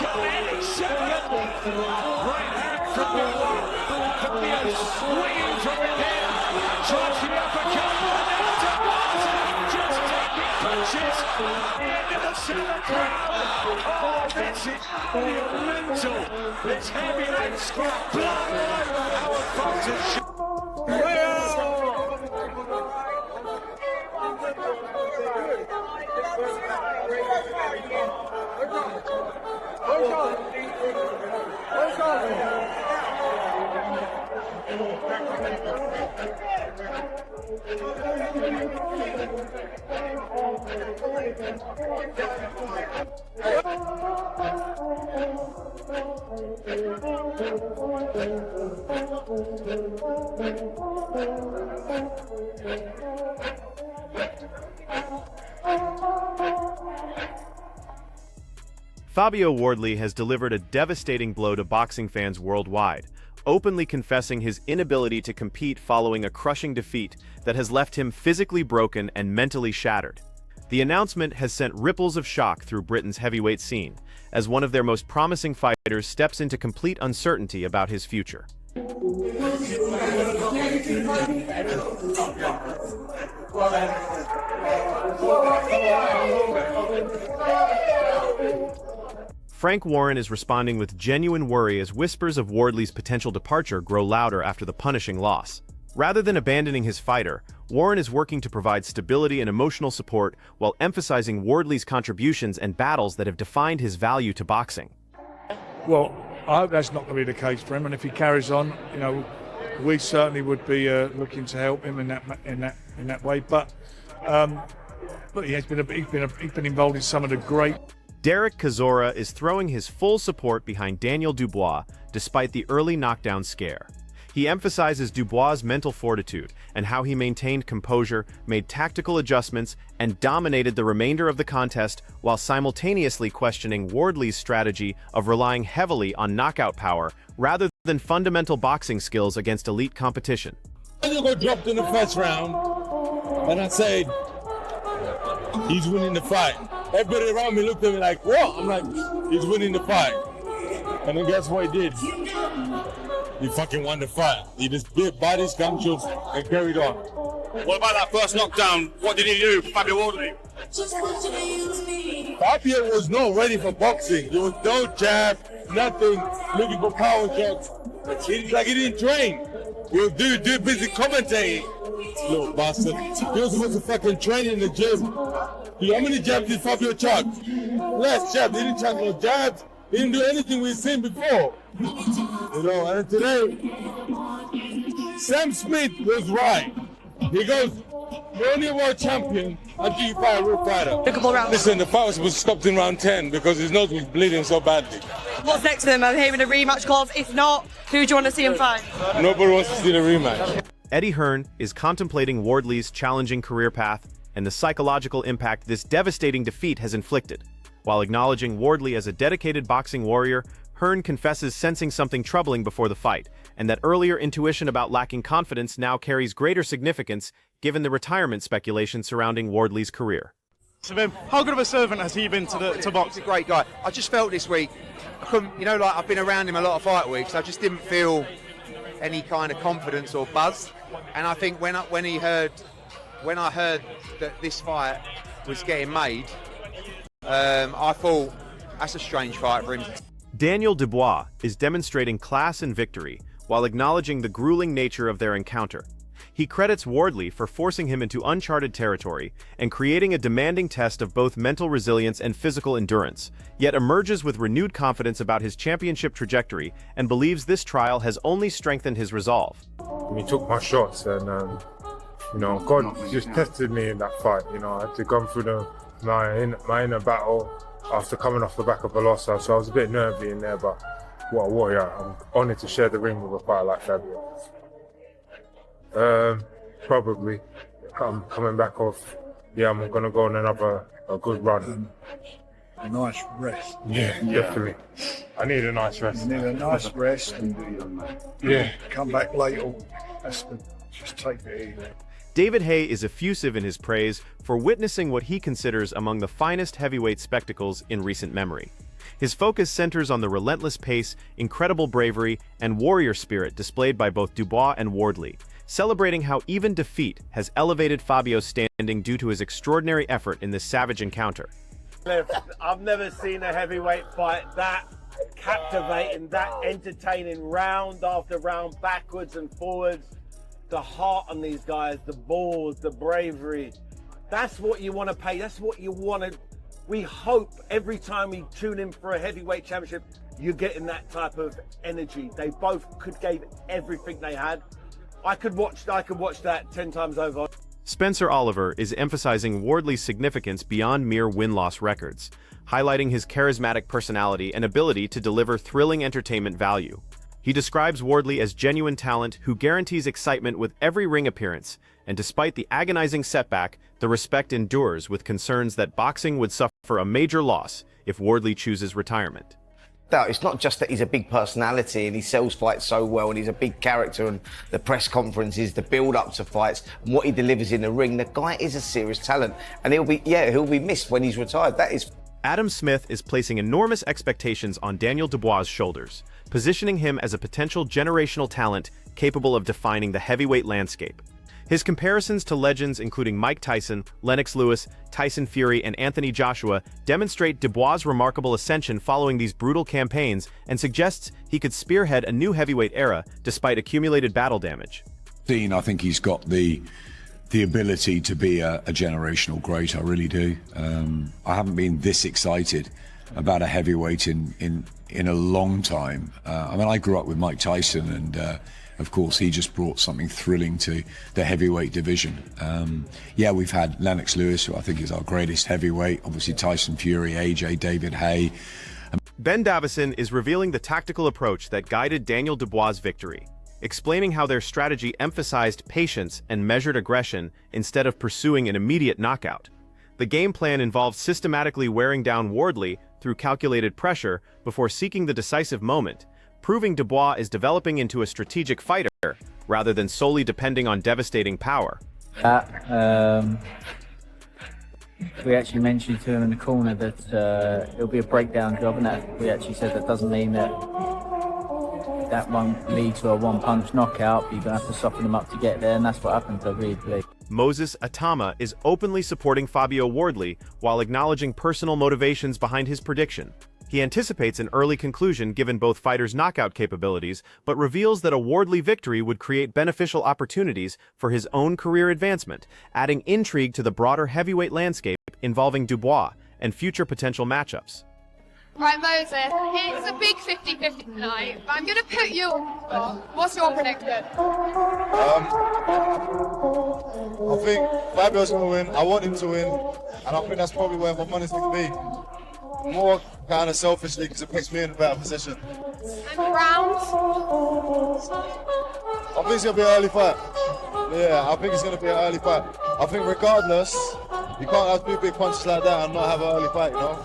in second. Right hand from Dubois. Fabio swinging from the head. Tries the uppercut. Just taking punches into the center crowd. Oh, this is monumental. This heavyweight scrap. Blood over our fighters. Fabio Wardley has delivered a devastating blow to boxing fans worldwide, openly confessing his inability to compete following a crushing defeat that has left him physically broken and mentally shattered. The announcement has sent ripples of shock through Britain's heavyweight scene, as one of their most promising fighters steps into complete uncertainty about his future. Frank Warren is responding with genuine worry as whispers of Wardley's potential departure grow louder after the punishing loss. Rather than abandoning his fighter, Warren is working to provide stability and emotional support while emphasizing Wardley's contributions and battles that have defined his value to boxing. Well, I hope that's not going to be the case for him, and if he carries on, you know, we certainly would be looking to help him in that way. But look, he's been involved in some of the great. Derek Chisora is throwing his full support behind Daniel Dubois despite the early knockdown scare. He emphasizes Dubois' mental fortitude and how he maintained composure, made tactical adjustments, and dominated the remainder of the contest while simultaneously questioning Wardley's strategy of relying heavily on knockout power rather than fundamental boxing skills against elite competition. I got dropped in the first round, and I said, he's winning the fight. Everybody around me looked at me like, what? I'm like, he's winning the fight. And then guess what he did? He fucking won the fight. He just bit bodies, gunshots, and carried on. What about that first knockdown? What did he do, Fabio Wardley? Fabio was not ready for boxing. There was no jab, nothing, looking for power shots. It's like he didn't train. He was busy commentating. Little bastard. He was supposed to fucking train in the gym. How many jabs did Fabio chuck? Less jabs. He didn't chuck no jabs. He didn't do anything we've seen before. You know, and today, Sam Smith was right. He goes, you're only a world champion until you fight a real fighter. Listen, the fight was supposed to stop in round 10 because his nose was bleeding so badly. What's next for them? I'm hearing a rematch clause. If not, who do you want to see him fight? Nobody wants to see the rematch. Eddie Hearn is contemplating Wardley's challenging career path and the psychological impact this devastating defeat has inflicted. While acknowledging Wardley as a dedicated boxing warrior, Hearn confesses sensing something troubling before the fight, and that earlier intuition about lacking confidence now carries greater significance given the retirement speculation surrounding Wardley's career. How good of a servant has he been to box? He's a great guy. I just felt this week, I've been around him a lot of fight weeks, I just didn't feel any kind of confidence or buzz. And I think when I heard that this fight was getting made, I thought that's a strange fight for him. Daniel Dubois is demonstrating class and victory while acknowledging the grueling nature of their encounter. He credits Wardley for forcing him into uncharted territory and creating a demanding test of both mental resilience and physical endurance, yet emerges with renewed confidence about his championship trajectory and believes this trial has only strengthened his resolve. He took my shots and, God just tested me in that fight. I had to go through my inner battle after coming off the back of a loss, so I was a bit nervy in there, but what a warrior. I'm honoured to share the ring with a fighter like Fabio. Probably. I'm coming back off. Yeah, I'm going to go on a good run. A nice rest. Yeah, definitely. I need a nice rest. You need a nice rest and come back later. Just take it easy. David Haye is effusive in his praise for witnessing what he considers among the finest heavyweight spectacles in recent memory. His focus centers on the relentless pace, incredible bravery, and warrior spirit displayed by both Dubois and Wardley, celebrating how even defeat has elevated Fabio's standing due to his extraordinary effort in this savage encounter. I've never seen a heavyweight fight that captivating, that entertaining, round after round, backwards and forwards. The heart on these guys, the balls, the bravery. That's what you want to pay. That's what you want to. We hope every time we tune in for a heavyweight championship, you're getting that type of energy. They both gave everything they had. I could watch that 10 times over. Spencer Oliver is emphasizing Wardley's significance beyond mere win-loss records, highlighting his charismatic personality and ability to deliver thrilling entertainment value. He describes Wardley as genuine talent who guarantees excitement with every ring appearance, and despite the agonizing setback, the respect endures with concerns that boxing would suffer a major loss if Wardley chooses retirement. It's not just that he's a big personality and he sells fights so well and he's a big character, and the press conferences, the build-up to fights, and what he delivers in the ring. The guy is a serious talent, and he'll be missed when he's retired. That is. Adam Smith is placing enormous expectations on Daniel Dubois' shoulders, positioning him as a potential generational talent capable of defining the heavyweight landscape. His comparisons to legends including Mike Tyson, Lennox Lewis, Tyson Fury, and Anthony Joshua demonstrate Dubois' remarkable ascension following these brutal campaigns and suggests he could spearhead a new heavyweight era despite accumulated battle damage. I think he's got the ability to be a generational great. I really do. I haven't been this excited about a heavyweight in a long time. I grew up with Mike Tyson, and of course he just brought something thrilling to the heavyweight division. We've had Lennox Lewis, who I think is our greatest heavyweight, obviously Tyson Fury, AJ, David Haye. Ben Davison is revealing the tactical approach that guided Daniel Dubois' victory, explaining how their strategy emphasized patience and measured aggression instead of pursuing an immediate knockout. The game plan involved systematically wearing down Wardley through calculated pressure before seeking the decisive moment, proving Dubois is developing into a strategic fighter rather than solely depending on devastating power. We actually mentioned to him in the corner that it'll be a breakdown job, and that we actually said that doesn't mean that won't lead to a one-punch knockout, but you're going to have to soften them up to get there, and that's what happened, I really believe. Moses Atama is openly supporting Fabio Wardley while acknowledging personal motivations behind his prediction. He anticipates an early conclusion given both fighters' knockout capabilities, but reveals that a Wardley victory would create beneficial opportunities for his own career advancement, adding intrigue to the broader heavyweight landscape involving Dubois and future potential matchups. Right, Moses, it's a big 50-50 tonight, but I'm going to put you on the spot. What's your prediction? I think Fabio's going to win. I want him to win, and I think that's probably where my money's going to be. More kind of selfishly because it puts me in a better position. And rounds? I think it's going to be an early fight. Yeah, I think it's going to be an early fight. I think regardless, you can't have two big punches like that and not have an early fight, you know?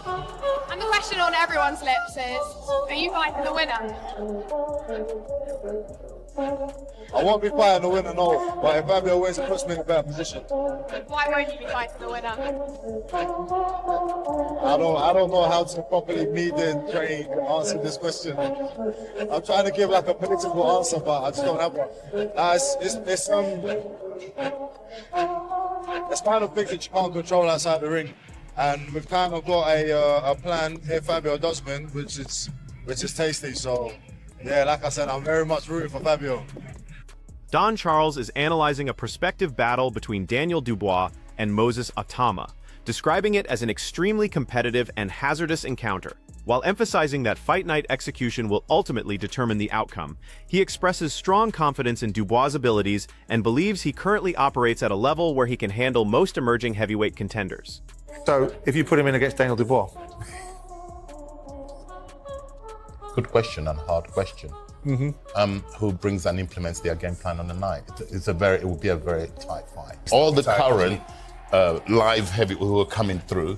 And the question on everyone's lips is, are you fighting the winner? I won't be fighting the winner, no. But if Fabio wins, it puts me in a better position. Why won't you be fighting the winner? I don't know how to properly meet and train and answer this question. I'm trying to give like a political answer, but I just don't have one. It's kind of things that you can't control outside the ring. And we've kind of got a plan if Fabio does win, which is tasty. So, yeah, like I said, I'm very much rooting for Fabio. Don Charles is analyzing a prospective battle between Daniel Dubois and Moses Atama, describing it as an extremely competitive and hazardous encounter. While emphasizing that fight night execution will ultimately determine the outcome, he expresses strong confidence in Dubois' abilities and believes he currently operates at a level where he can handle most emerging heavyweight contenders. So, if you put him in against Daniel Dubois? Good question and hard question. Mm-hmm. Who brings and implements their game plan on the night? It will be a very tight fight. All the current live heavy who are coming through,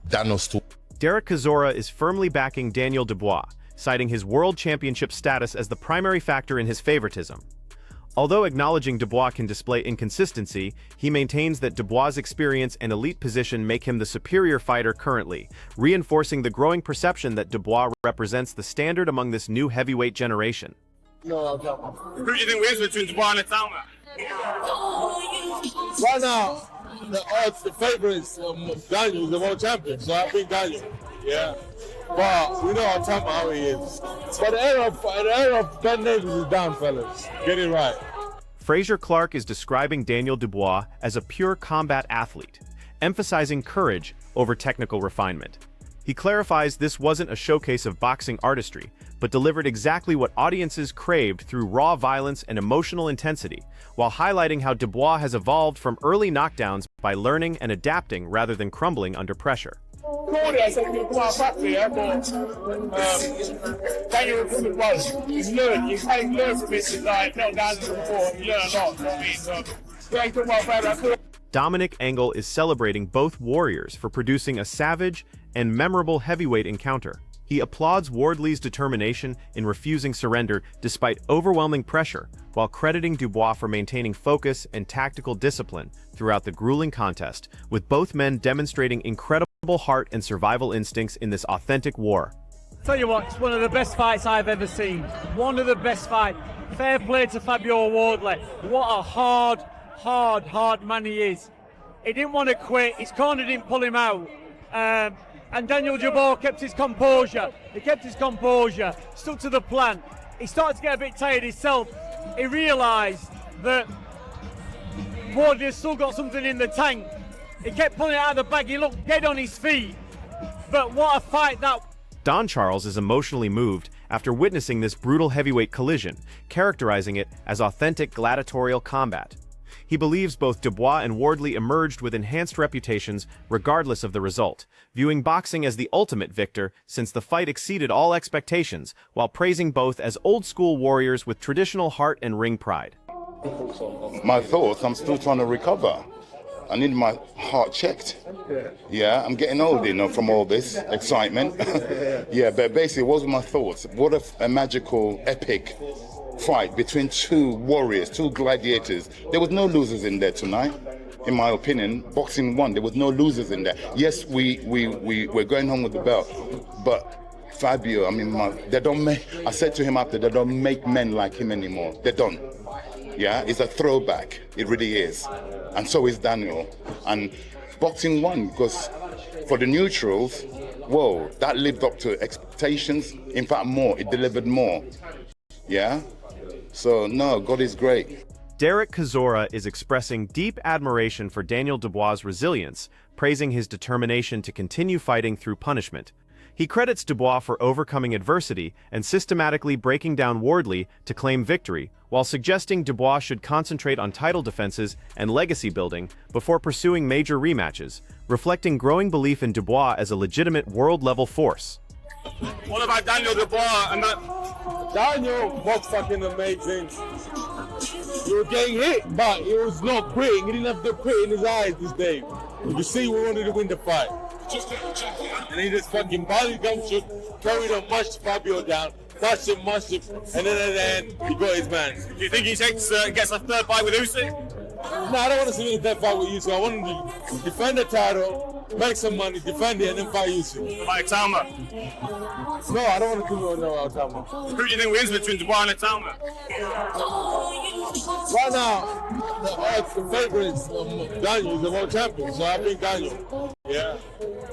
Daniel Dubois. Derek Chisora is firmly backing Daniel Dubois, citing his world championship status as the primary factor in his favoritism. Although acknowledging Dubois can display inconsistency, he maintains that Dubois' experience and elite position make him the superior fighter currently, reinforcing the growing perception that Dubois represents the standard among this new heavyweight generation. Who do you think wins between Dubois and Atama? Right now, the odds, the favourites, Daniel is the world champion, so I think Daniel. Yeah. But we know how he is. But the era of Ben Davis is down, fellas. Get it right. Fraser Clark is describing Daniel Dubois as a pure combat athlete, emphasizing courage over technical refinement. He clarifies this wasn't a showcase of boxing artistry, but delivered exactly what audiences craved through raw violence and emotional intensity, while highlighting how Dubois has evolved from early knockdowns by learning and adapting rather than crumbling under pressure. Daniel was. He's learned. He's learned from it. Like, not down before. He learned a lot. I mean, Dominic Angle is celebrating both warriors for producing a savage and memorable heavyweight encounter. He applauds Wardley's determination in refusing surrender despite overwhelming pressure, while crediting Dubois for maintaining focus and tactical discipline throughout the grueling contest, with both men demonstrating incredible heart and survival instincts in this authentic war. Tell you what, it's one of the best fights I've ever seen. One of the best fights. Fair play to Fabio Wardley. What a hard man he is. He didn't want to quit. His corner didn't pull him out. And Daniel Dubois kept his composure. He kept his composure, stuck to the plan. He started to get a bit tired himself. He realised that Wardley's still got something in the tank. He kept pulling it out of the bag. He looked dead on his feet. But what a fight that... Don Charles is emotionally moved after witnessing this brutal heavyweight collision, characterizing it as authentic gladiatorial combat. He believes both Dubois and Wardley emerged with enhanced reputations regardless of the result, viewing boxing as the ultimate victor since the fight exceeded all expectations, while praising both as old-school warriors with traditional heart and ring pride. My thoughts, I'm still trying to recover. I need my heart checked. Yeah, I'm getting old, from all this excitement. Yeah, but basically, what was my thoughts? What a magical, epic fight between two warriors, two gladiators. There was no losers in there tonight, in my opinion. Boxing won. There was no losers in there. Yes, we're going home with the belt, but Fabio, they don't make. I said to him after, they don't make men like him anymore. They don't. Yeah, it's a throwback. It really is. And so is Daniel. And boxing won because for the neutrals, whoa, that lived up to expectations. In fact, more. It delivered more. Yeah. So, no, God is great. Derek Cazorla is expressing deep admiration for Daniel Dubois' resilience, praising his determination to continue fighting through punishment. He credits Dubois for overcoming adversity and systematically breaking down Wardley to claim victory, while suggesting Dubois should concentrate on title defenses and legacy building before pursuing major rematches, reflecting growing belief in Dubois as a legitimate world-level force. What about Daniel Dubois and that? Daniel was fucking amazing. He was getting hit, but he was not quitting. He didn't have the quit in his eyes this day. You see, we wanted to win the fight. And he just fucking body gumshoe, carried on, mushed Fabio down, mushed him, and then at the end, he got his man. Do you think he gets a third fight with Usyk? No, I don't want to see him in that fight with Usyk. I want him to defend the title, make some money, defend it, and then fight Usyk. Like Atama? No, I don't want to kill Atama. Who do you think wins between Dubois and Atama? Right now, the odds, the favourites, Daniel is the world champion, so I think Daniel. Yeah.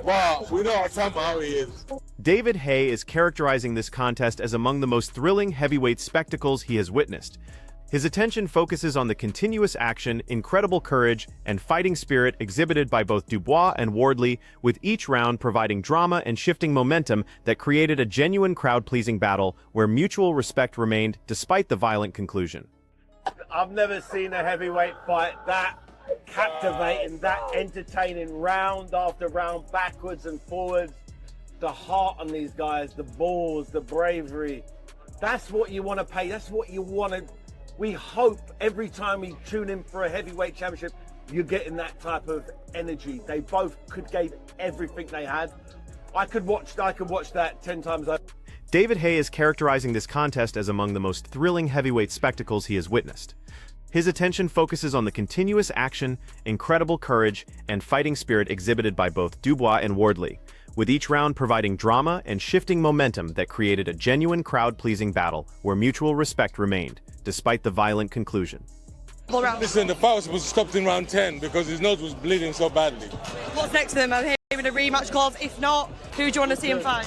But we know Atama how he is. David Hay is characterizing this contest as among the most thrilling heavyweight spectacles he has witnessed. His attention focuses on the continuous action, incredible courage, and fighting spirit exhibited by both Dubois and Wardley, with each round providing drama and shifting momentum that created a genuine crowd-pleasing battle where mutual respect remained despite the violent conclusion. I've never seen a heavyweight fight that captivating, that entertaining, round after round, backwards and forwards. The heart on these guys, the balls, the bravery. That's what you want to pay. That's what you want to... We hope every time we tune in for a heavyweight championship, you're getting that type of energy. They both gave everything they had. I could watch that 10 times over. David Haye is characterizing this contest as among the most thrilling heavyweight spectacles he has witnessed. His attention focuses on the continuous action, incredible courage, and fighting spirit exhibited by both Dubois and Wardley, with each round providing drama and shifting momentum that created a genuine crowd-pleasing battle where mutual respect remained, despite the violent conclusion. Listen, the fight was supposed to stop in round 10 because his nose was bleeding so badly. What's next for them? I'm hearing a rematch clause. If not, who do you want to see him fight?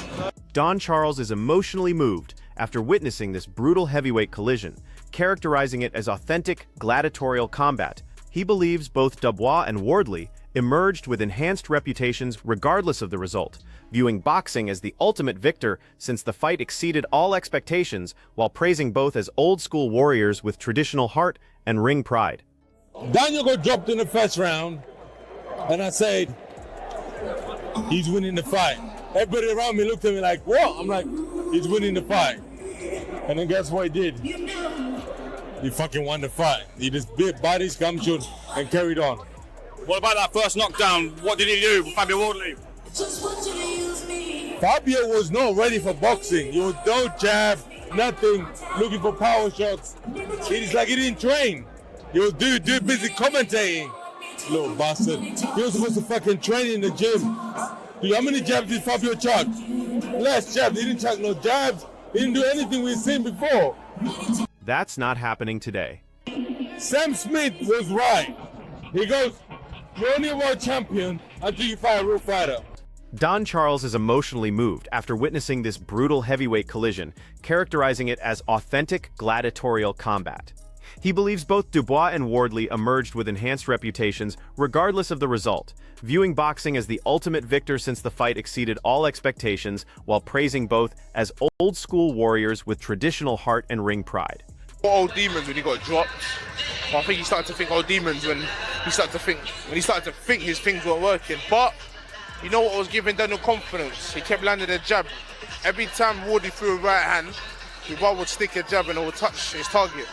Don Charles is emotionally moved after witnessing this brutal heavyweight collision, characterizing it as authentic gladiatorial combat. He believes both Dubois and Wardley emerged with enhanced reputations regardless of the result, viewing boxing as the ultimate victor since the fight exceeded all expectations, while praising both as old-school warriors with traditional heart and ring pride. Daniel got dropped in the first round, and I said, he's winning the fight. Everybody around me looked at me like, what? I'm like, he's winning the fight. And then guess what he did? He fucking won the fight. He just bit bodies, gumshoe, and carried on. What about that first knockdown? What did he do, Fabio Wardley? Fabio was not ready for boxing. He was no jab, nothing, looking for power shots. It's like he didn't train. He was busy commentating. Little bastard. He was supposed to fucking train in the gym. How many jabs did Fabio chuck? Less jabs. He didn't chuck no jabs. He didn't do anything we've seen before. That's not happening today. Sam Smith was right. He goes, you're only a world champion until you fight a real fighter. Don Charles is emotionally moved after witnessing this brutal heavyweight collision, characterizing it as authentic gladiatorial combat. He believes both Dubois and Wardley emerged with enhanced reputations regardless of the result, viewing boxing as the ultimate victor since the fight exceeded all expectations, while praising both as old-school warriors with traditional heart and ring pride. Old demons when he got dropped. I think he started to think old demons when he started to think his things weren't working. But you know what was giving Daniel confidence? He kept landing a jab. Every time Wardley threw a right hand, Dubois would stick a jab and it would touch his target.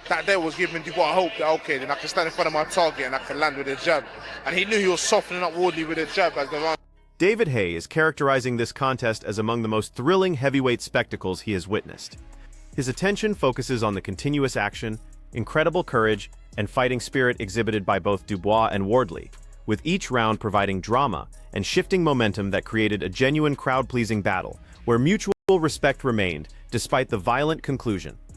That there was giving Dubois hope that, okay, then I can stand in front of my target and I can land with a jab. And he knew he was softening up Wardley with a jab as the round. David Haye is characterizing this contest as among the most thrilling heavyweight spectacles he has witnessed. His attention focuses on the continuous action, incredible courage, and fighting spirit exhibited by both Dubois and Wardley, with each round providing drama and shifting momentum that created a genuine crowd-pleasing battle, where mutual respect remained despite the violent conclusion.